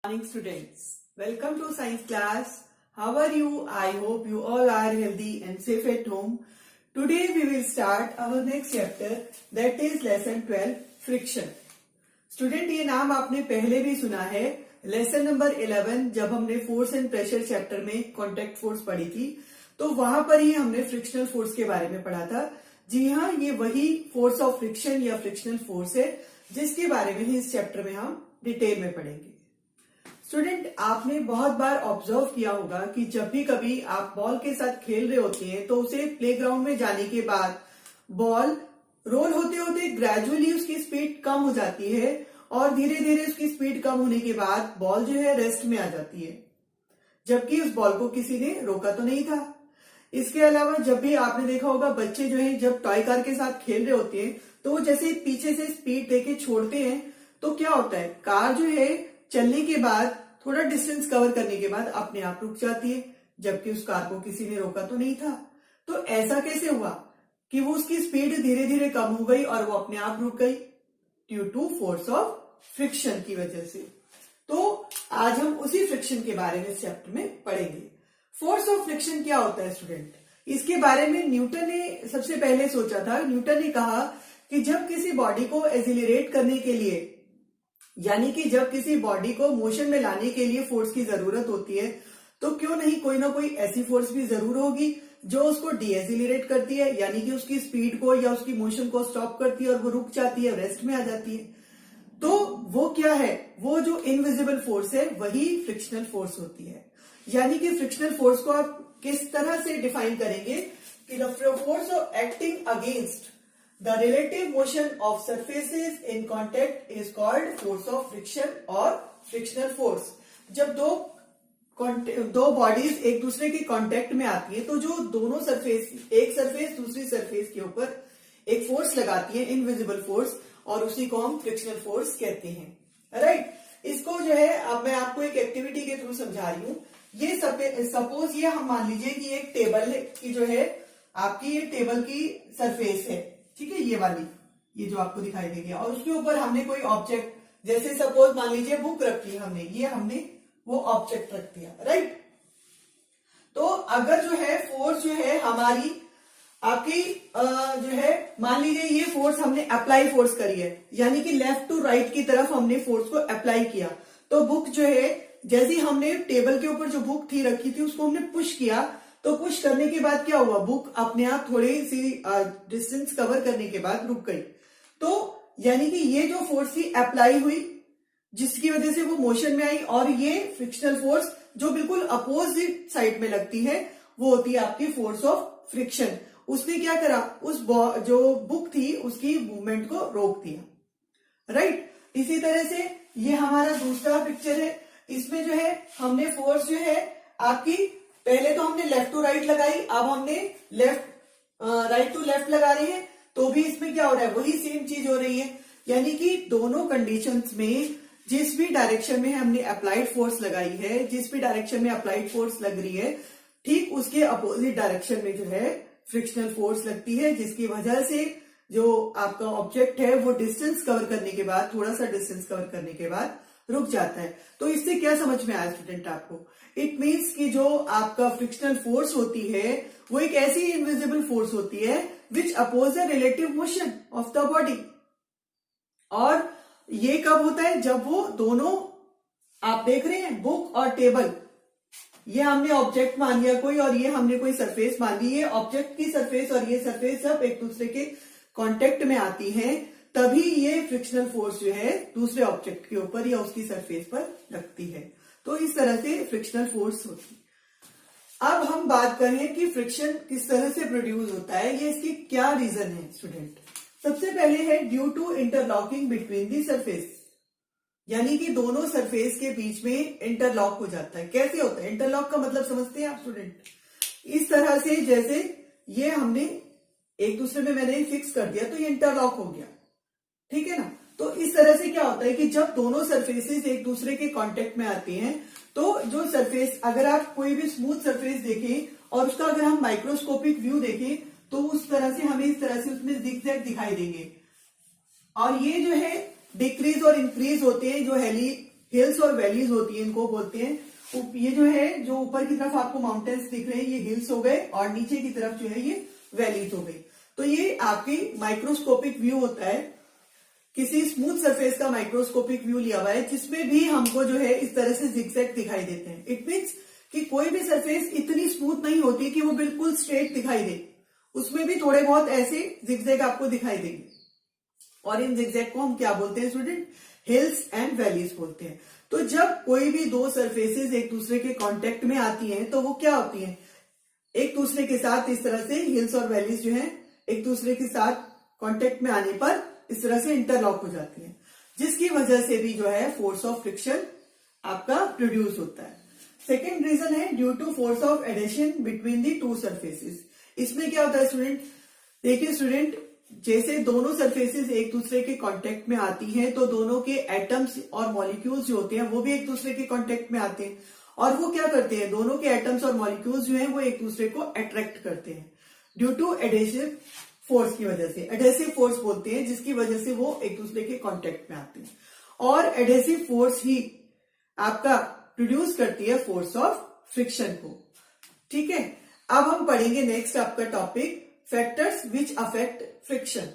Morning students, welcome to science class. How are you? I hope you all are healthy and safe at home. Today we will start our next chapter, that is lesson 12 friction. Student, ये नाम आपने पहले भी सुना है. Lesson number 11 जब हमने force and pressure chapter में कॉन्टैक्ट फोर्स पढ़ी थी तो वहां पर ही हमने फ्रिक्शनल फोर्स के बारे में पढ़ा था. जी हाँ, ये वही फोर्स ऑफ फ्रिक्शन या फ्रिक्शनल फोर्स है जिसके बारे में ही इस चैप्टर में हम डिटेल में पढ़ेंगे. स्टूडेंट, आपने बहुत बार ऑब्जर्व किया होगा कि जब भी कभी आप बॉल के साथ खेल रहे होते हैं तो उसे प्लेग्राउंड में जाने के बाद बॉल रोल होते होते ग्रेजुअली उसकी स्पीड कम हो जाती है और धीरे धीरे उसकी स्पीड कम होने के बाद बॉल जो है रेस्ट में आ जाती है, जबकि उस बॉल को किसी ने रोका तो नहीं था. इसके अलावा जब भी आपने देखा होगा बच्चे जो है जब टॉय कार के साथ खेल रहे होते हैं तो वो जैसे पीछे से स्पीड देके छोड़ते हैं तो क्या होता है, कार जो है चलने के बाद थोड़ा डिस्टेंस कवर करने के बाद अपने आप रुक जाती है, जबकि उस कार को किसी ने रोका तो नहीं था. तो ऐसा कैसे हुआ कि वो उसकी स्पीड धीरे धीरे कम हो गई और वो अपने आप रुक गई? Due to force of friction की वजह से. तो आज हम उसी फ्रिक्शन के बारे में इस चैप्टर में पढ़ेंगे. फोर्स ऑफ फ्रिक्शन क्या होता है स्टूडेंट? इसके बारे में न्यूटन ने सबसे पहले सोचा था. न्यूटन ने कहा कि जब किसी बॉडी को एक्सीलरेट करने के लिए, यानी कि जब किसी बॉडी को मोशन में लाने के लिए फोर्स की जरूरत होती है तो क्यों नहीं कोई ना कोई ऐसी फोर्स भी जरूर होगी जो उसको डीएक्सीलरेट करती है, यानी कि उसकी स्पीड को या उसकी मोशन को स्टॉप करती है और वो रुक जाती है, रेस्ट में आ जाती है. तो वो क्या है? वो जो इनविजिबल फोर्स है वही फ्रिक्शनल फोर्स होती है. यानी कि फ्रिक्शनल फोर्स को आप किस तरह से डिफाइन करेंगे कि the force of acting against the relative motion of surfaces in contact is called force of friction or frictional force. जब दो बॉडीज एक दूसरे के कांटेक्ट में आती है तो जो दोनों सरफेस, एक सरफेस दूसरी सरफेस के ऊपर एक फोर्स लगाती है, इनविजिबल फोर्स, और उसी को हम फ्रिक्शनल फोर्स कहते हैं. राइट? इसको जो है अब मैं आपको एक एक्टिविटी के थ्रू समझा रही हूँ. ये सपोज ये हम मान लीजिए कि एक टेबल की जो है आपकी ये टेबल की सरफेस है, ठीक है, ये वाली, ये जो आपको दिखाई देगी, और उसके ऊपर हमने कोई ऑब्जेक्ट, जैसे सपोज मान लीजिए बुक रखी हमने, ये हमने वो ऑब्जेक्ट रख दिया. राइट? तो अगर जो है फोर्स जो है हमारी आपकी जो है मान लीजिए ये फोर्स हमने अप्लाई फोर्स करी है, यानी कि लेफ्ट टू राइट की तरफ हमने फोर्स को अप्लाई किया, तो बुक जो है जैसे हमने टेबल के ऊपर जो बुक थी रखी थी उसको हमने पुश किया, तो पुश करने के बाद क्या हुआ, बुक अपने आप थोड़ी सी डिस्टेंस कवर करने के बाद रुक गई. तो यानी कि ये जो फोर्स थी अप्लाई हुई जिसकी वजह से वो मोशन में आई, और ये फ्रिक्शनल फोर्स जो बिल्कुल अपोजिट साइड में लगती है वो होती है आपकी फोर्स ऑफ फ्रिक्शन. उसने क्या करा, उस जो बुक थी उसकी मूवमेंट को रोक दिया. राइट? इसी तरह से ये हमारा दूसरा पिक्चर है. इसमें जो है हमने फोर्स जो है आपकी, पहले तो हमने लेफ्ट टू राइट लगाई, अब हमने राइट टू लेफ्ट लगा रहे हैं, तो भी इसमें क्या हो रहा है, वही सेम चीज हो रही है. यानी कि दोनों कंडीशंस में जिस भी डायरेक्शन में हमने अप्लाइड फोर्स लगाई है, जिस भी डायरेक्शन में अप्लाइड फोर्स लग रही है, ठीक उसके अपोजिट डायरेक्शन में जो है फ्रिक्शनल फोर्स लगती है, जिसकी वजह से जो आपका ऑब्जेक्ट है वो डिस्टेंस कवर करने के बाद, थोड़ा सा डिस्टेंस कवर करने के बाद रुक जाता है. तो इससे क्या समझ में आया स्टूडेंट आपको? इट मीन्स कि जो आपका फ्रिक्शनल फोर्स होती है वो एक ऐसी इनविजिबल फोर्स होती है which oppose the relative motion of the body. और ये कब होता है, जब वो दोनों, आप देख रहे हैं बुक और टेबल, ये हमने ऑब्जेक्ट मान लिया कोई और ये हमने कोई सरफेस मान ली, ये ऑब्जेक्ट की सरफेस और ये सरफेस जब एक दूसरे के कांटेक्ट में आती है तभी ये फ्रिक्शनल फोर्स जो है दूसरे ऑब्जेक्ट के ऊपर या उसकी सरफेस पर लगती है. तो इस तरह से फ्रिक्शनल फोर्स होती है. अब हम बात करें कि फ्रिक्शन किस तरह से प्रोड्यूस होता है, ये इसकी क्या रीजन है स्टूडेंट. सबसे पहले है due to interlocking between the surface, यानी कि दोनों सरफेस के बीच में इंटरलॉक हो जाता है. कैसे होता है इंटरलॉक का मतलब, समझते हैं आप स्टूडेंट? इस तरह से जैसे ये हमने एक दूसरे में मैंने फिक्स कर दिया तो ये इंटरलॉक हो गया, ठीक है ना. तो इस तरह से क्या होता है कि जब दोनों सरफेसेस एक दूसरे के कांटेक्ट में आती हैं तो जो सरफेस, अगर आप कोई भी स्मूथ सरफेस देखें और उसका अगर हम माइक्रोस्कोपिक व्यू देखें तो उस तरह से हमें इस तरह से उसमें जिगजैग दिखाई देंगे, और ये जो है डिक्रीज और इंक्रीज होते हैं जो हिल्स और वैलीज होती है, इनको बोलते हैं। ये जो है, जो ऊपर की तरफ आपको माउंटेन्स दिख रहे हैं, ये हिल्स हो गए, और नीचे की तरफ जो है ये वैलीज हो गई। तो ये आपकी माइक्रोस्कोपिक व्यू होता है, किसी स्मूथ सरफेस का माइक्रोस्कोपिक व्यू लिया हुआ है, जिसमें भी हमको जो है इस तरह से जिगजैग दिखाई देते हैं। इट मीन्स कि कोई भी सरफेस इतनी स्मूथ नहीं होती कि वो बिल्कुल स्ट्रेट दिखाई दे, उसमें भी थोड़े बहुत ऐसे जिगजैग आपको दिखाई देंगे, और इन जिगजैग को हम क्या बोलते हैं स्टूडेंट? हिल्स एंड वैलीज बोलते हैं। तो जब कोई भी दो सरफेसेस एक दूसरे के कांटेक्ट में आती हैं तो वो क्या होती हैं? एक दूसरे के साथ इस तरह से हिल्स और वैलीज जो है एक दूसरे के साथ कांटेक्ट में आने पर इस तरह से इंटरलॉक हो जाती हैं, जिसकी वजह से भी जो है फोर्स ऑफ फ्रिक्शन आपका प्रोड्यूस होता है। सेकेंड रीजन है due to force of adhesion between the two surfaces. इसमें क्या होता है स्टूडेंट? देखिए स्टूडेंट, जैसे दोनों सरफेसेस एक दूसरे के कांटेक्ट में आती हैं तो दोनों के एटम्स और मॉलिक्यूल्स जो होते हैं वो भी एक दूसरे के कांटेक्ट में आते हैं, और वो क्या करते हैं? दोनों के एटम्स और मॉलिक्यूल्स जो हैं वो एक दूसरे को अट्रैक्ट करते हैं ड्यू टू एडेसिव फोर्स की वजह से। एडेसिव फोर्स बोलते हैं जिसकी वजह से वो एक दूसरे के कांटेक्ट में आते हैं, और एडेसिव फोर्स ही आपका प्रोड्यूस करती है फोर्स ऑफ फ्रिक्शन को। ठीक है, अब हम पढ़ेंगे नेक्स्ट आपका topic factors which affect friction.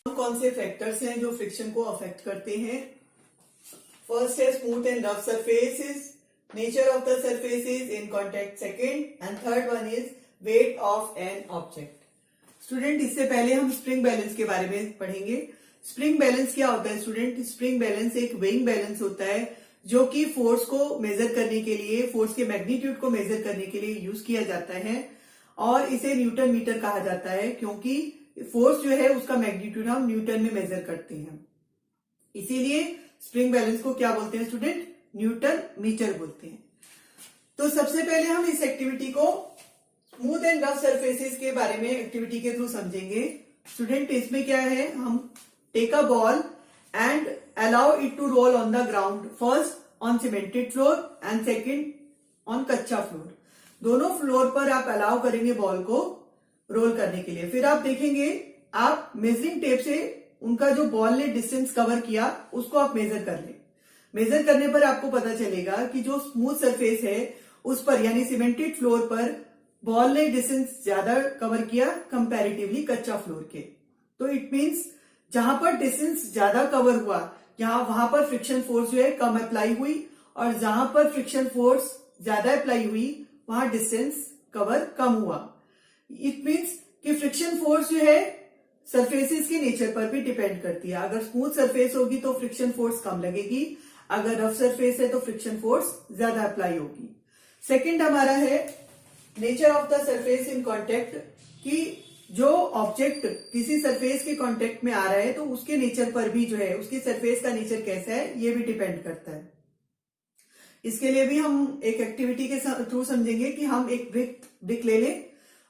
कौन से फैक्टर्स हैं जो फ्रिक्शन को अफेक्ट करते हैं? फर्स्ट है smooth and rough surfaces, nature of the surfaces in contact second, and third one is weight of an object. Student, इससे पहले हम स्प्रिंग बैलेंस के बारे में पढ़ेंगे। स्प्रिंग बैलेंस क्या होता है स्टूडेंट? स्प्रिंग बैलेंस एक वेइंग बैलेंस होता है जो कि फोर्स को मेजर करने के लिए, फोर्स के मैग्नीट्यूड को मेजर करने के लिए यूज किया जाता है, और इसे न्यूटन मीटर कहा जाता है क्योंकि फोर्स जो है उसका मैग्नीट्यूड हम न्यूटन में मेजर करते हैं। इसीलिए स्प्रिंग बैलेंस को क्या बोलते हैं स्टूडेंट? न्यूटन मीटर बोलते हैं। तो सबसे पहले हम इस एक्टिविटी को स्मूथ एंड रफ सरफेसेस के बारे में एक्टिविटी के थ्रू समझेंगे। स्टूडेंट, इसमें क्या है? हम take a ball and allow it to roll on the ground, first on cemented floor and second on कच्चा फ्लोर। दोनों फ्लोर पर आप अलाउ करेंगे बॉल को रोल करने के लिए। फिर आप देखेंगे, आप मेजरिंग टेप से उनका जो बॉल ने डिस्टेंस कवर किया उसको आप मेजर कर ले। मेजर करने पर आपको पता चलेगा कि जो स्मूथ सरफेस है उस पर, यानी सीमेंटेड फ्लोर पर, बॉल ने डिस्टेंस ज्यादा कवर किया कंपैरेटिवली कच्चा फ्लोर के। तो इट मींस जहां पर डिस्टेंस ज्यादा कवर हुआ वहां पर फ्रिक्शन फोर्स जो है कम अप्लाई हुई, और जहां पर फ्रिक्शन फोर्स ज्यादा अप्लाई हुई वहां डिस्टेंस कवर कम हुआ। इट मींस कि फ्रिक्शन फोर्स जो है सरफेसेस के नेचर पर भी डिपेंड करती है। अगर स्मूथ सरफेस होगी तो फ्रिक्शन फोर्स कम लगेगी, अगर रफ सरफेस है तो फ्रिक्शन फोर्स ज्यादा अप्लाई होगी। सेकंड हमारा है nature of the surface in contact, कि जो ऑब्जेक्ट किसी सरफेस के कांटेक्ट में आ रहा है तो उसके नेचर पर भी जो है, उसकी सरफेस का नेचर कैसा है ये भी डिपेंड करता है। इसके लिए भी हम एक एक्टिविटी के थ्रू समझेंगे कि हम एक ब्रिक ले लें।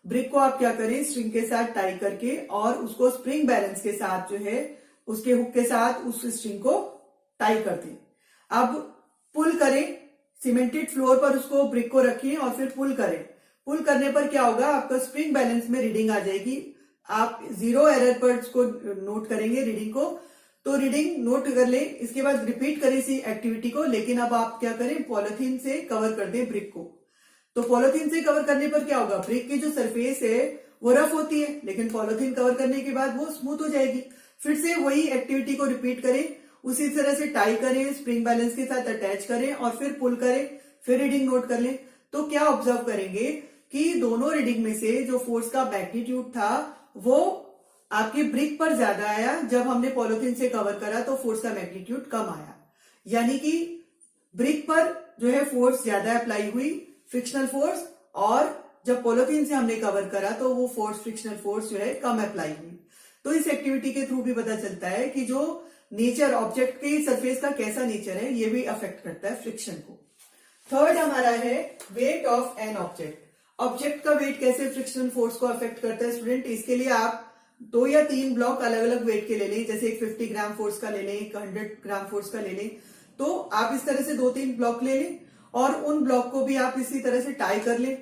ब्रिक को आप क्या करें? स्ट्रिंग के साथ टाई करके और उसको स्प्रिंग बैलेंस के साथ जो है उसके हुक के साथ उस स्ट्रिंग को टाई कर दें। अब पुल करें, सीमेंटेड फ्लोर पर उसको ब्रिक को रखें और फिर पुल करें। पुल करने पर क्या होगा? आपका स्प्रिंग बैलेंस में रीडिंग आ जाएगी। आप 0 एरर पर उसको नोट करेंगे रीडिंग को, तो रीडिंग नोट कर लें। इसके बाद रिपीट करें इसी एक्टिविटी को, लेकिन अब आप क्या करें? पॉलिथीन से कवर कर दें ब्रिक को। तो पॉलिथीन से कवर करने पर क्या होगा? ब्रिक की जो सरफेस है वो रफ होती है, लेकिन पॉलिथीन कवर करने के बाद वो स्मूथ हो जाएगी। फिर से वही एक्टिविटी को रिपीट करें, उसी तरह से टाई करें, स्प्रिंग बैलेंस के साथ अटैच करें और फिर पुल करें, फिर रीडिंग नोट कर लें। तो क्या ऑब्जर्व करेंगे कि दोनों रीडिंग में से जो फोर्स का मैग्नीट्यूड था वो आपकी ब्रिक पर ज्यादा आया, जब हमने पॉलिथीन से कवर करा तो फोर्स का मैग्नीट्यूड कम आया। यानी कि ब्रिक पर जो है फोर्स ज्यादा अप्लाई हुई, फ्रिक्शनल फोर्स, और जब पॉलिथीन से हमने कवर करा तो वो फोर्स, फ्रिक्शनल फोर्स जो है कम अप्लाई हुई। तो इस एक्टिविटी के थ्रू भी पता चलता है कि जो नेचर ऑब्जेक्ट के सरफेस का कैसा नेचर है ये भी अफेक्ट करता है फ्रिक्शन को। थर्ड हमारा है weight of an object. Object का वेट कैसे फ्रिक्शनल फोर्स को अफेक्ट करता है स्टूडेंट? इसके लिए आप 2 या 3 ब्लॉक अलग अलग वेट के ले लें, जैसे एक 50 ग्राम फोर्स का ले लें, एक 100 ग्राम फोर्स का ले लें। तो आप इस तरह से 2-3 ब्लॉक ले लें और उन ब्लॉक को भी आप इसी तरह से टाई कर लें,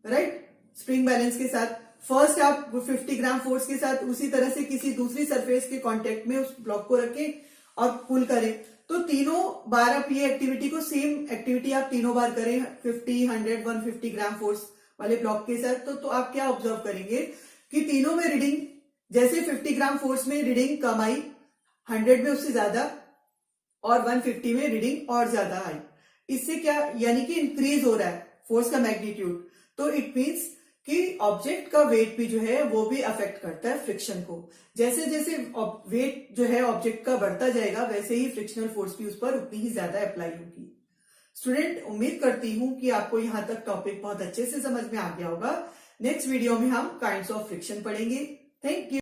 राइट, स्प्रिंग बैलेंस के साथ। फर्स्ट आप 50 ग्राम फोर्स के साथ उसी तरह से किसी दूसरी सरफेस के कांटेक्ट में उस ब्लॉक को रखें और पुल करें। तो तीनों बार आप ये एक्टिविटी को, सेम एक्टिविटी आप तीनों बार करें 50, 100, 150 ग्राम फोर्स वाले ब्लॉक के साथ, तो आप क्या ऑब्जर्व करेंगे कि तीनों में रीडिंग, जैसे 50 ग्राम फोर्स में रीडिंग कम आई, 100 में उससे ज्यादा, और 150 में रीडिंग और ज्यादा आई। इससे क्या, यानी कि इंक्रीज हो रहा है फोर्स का मैग्नीट्यूड। तो इट मीन्स कि ऑब्जेक्ट का वेट भी जो है वो भी अफेक्ट करता है फ्रिक्शन को। जैसे जैसे वेट जो है ऑब्जेक्ट का बढ़ता जाएगा, वैसे ही फ्रिक्शनल फोर्स भी उस पर उतनी ही ज्यादा अप्लाई होगी। स्टूडेंट, उम्मीद करती हूं कि आपको यहां तक टॉपिक बहुत अच्छे से समझ में आ गया होगा। नेक्स्ट वीडियो में हम काइंड्स ऑफ फ्रिक्शन पढ़ेंगे। Thank you.